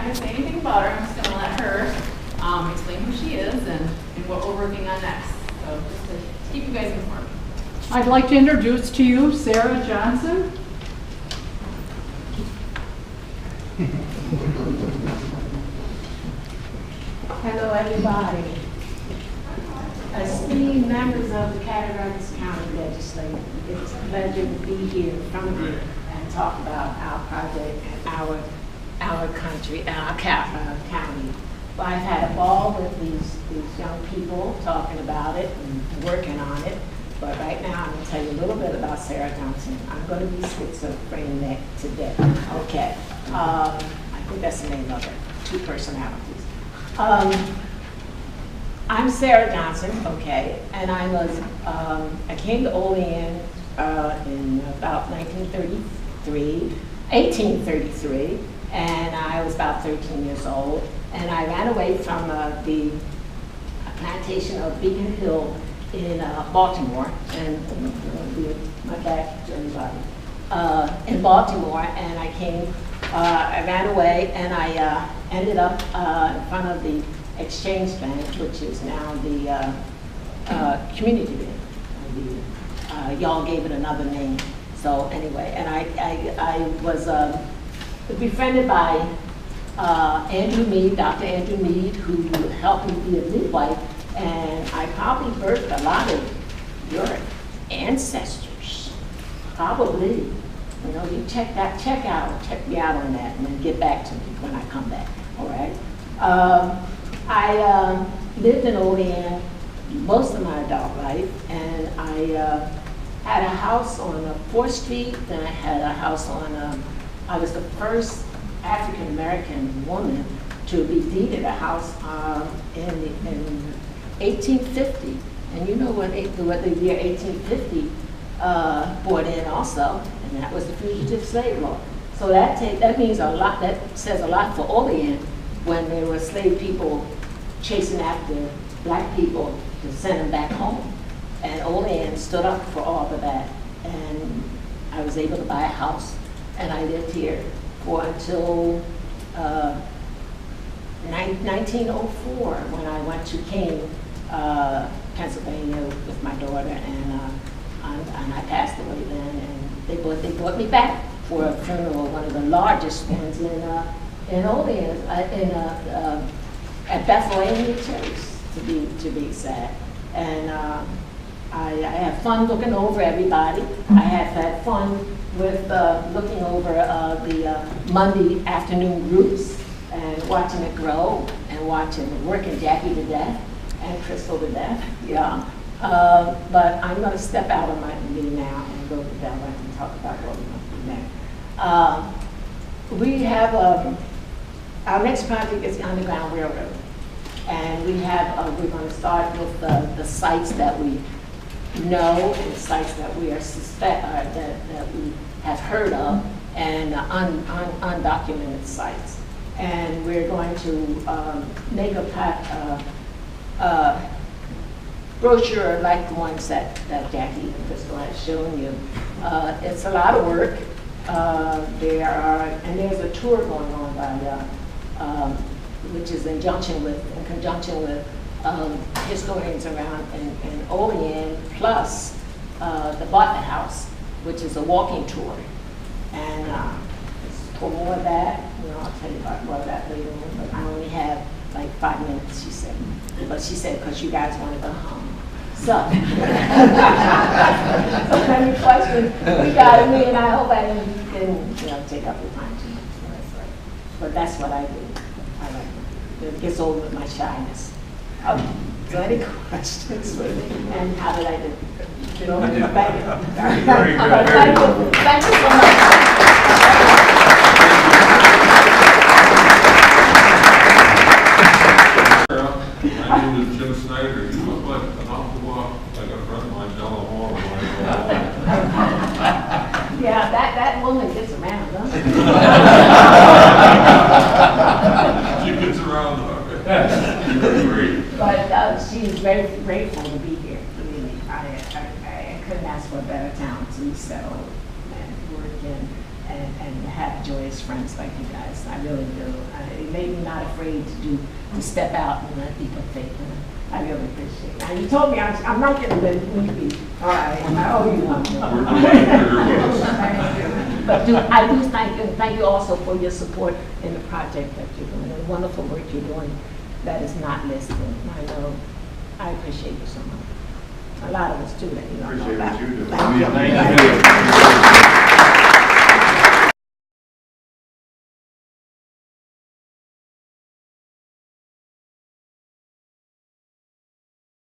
going to say anything about her. I'm just going to let her explain who she is and what we're working on next. So just to keep you guys informed. I'd like to introduce to you Sarah Johnson. Hello, everybody. Esteemed members of the Cattaraugus County Legislature, it's a pleasure to be here in front of you and talk about our project and our country, our county. Well, I've had a ball with these young people talking about it and working on it. But right now, I'm going to tell you a little bit about Sarah Johnson. I'm going to be schizophrenic today. Okay. I think that's the name of it. 2 personalities. I'm Sarah Johnson, okay, and I I came to Olean in about 1833, and I was about 13 years old, and I ran away from the plantation of Beacon Hill in Baltimore, and my back to everybody, in Baltimore, and I ran away, and I ended up in front of the Exchange Bank, which is now the Community Bank. Y'all gave it another name. So anyway, and I was befriended by Andrew Mead, Dr. Andrew Mead, who helped me be a midwife, and I probably birthed a lot of your ancestors. Probably. You know, you check me out on that, and then get back to me when I come back. All right. I lived in Olean most of my adult life, and I had a house on 4th Street, then I had a house on, I was the first African-American woman to be deeded a house in 1850. And you know what the year 1850 brought in also, and that was the Fugitive Slave Law. So that means a lot, that says a lot for Olean when there were slave people chasing after black people to send them back home. And Olean stood up for all of that. And I was able to buy a house, and I lived here for until 1904 when I went to King, Pennsylvania with my daughter, and I passed away then. And they brought me back for a funeral, one of the largest ones in Olean, at Bethlehem Church, to be exact. And I had fun looking over everybody. I have had fun with looking over the Monday afternoon groups and watching it grow and working Jackie to death and Crystal to death. Yeah. But I'm going to step out of my meeting now and go to Della and talk about what we're going to do next. We have our next project is the Underground Railroad, and we're going to start with the sites that we know and the sites that we are that we have heard of, and undocumented sites. And we're going to make a brochure like the ones that Jackie and Crystal has shown you. It's a lot of work. There's a tour going on by which is in conjunction with historians around in Olean, plus the Bartlett House, which is a walking tour. And for more of that, I'll tell you about more of that later on, but I only have like 5 minutes, she said. But she said, because you guys want to go home. So, so many questions we got me, and I hope I didn't take up your time too much. But that's what I do. I like it gets over with my shyness. Okay. So any questions for me? And how did I do? Thank you. Very good. Thank you so much. My name is Jim Snyder. You look like an awful lot like a friend of mine, Della. Yeah, that woman gets around, huh? She gets around. But she's very grateful to be here. Really, I couldn't ask for a better town to settle and work in and have joyous friends like you guys. I really do. It made me not afraid to step out and let people think. I really appreciate it. And you told me I'm not getting the movie. All right, I owe you one. But I do thank you also for your support in the project that you're doing, the wonderful work you're doing that is not listed. I know, I appreciate you so much. A lot of us do that, you don't know Appreciate about. what you do. Thank you. Thank you.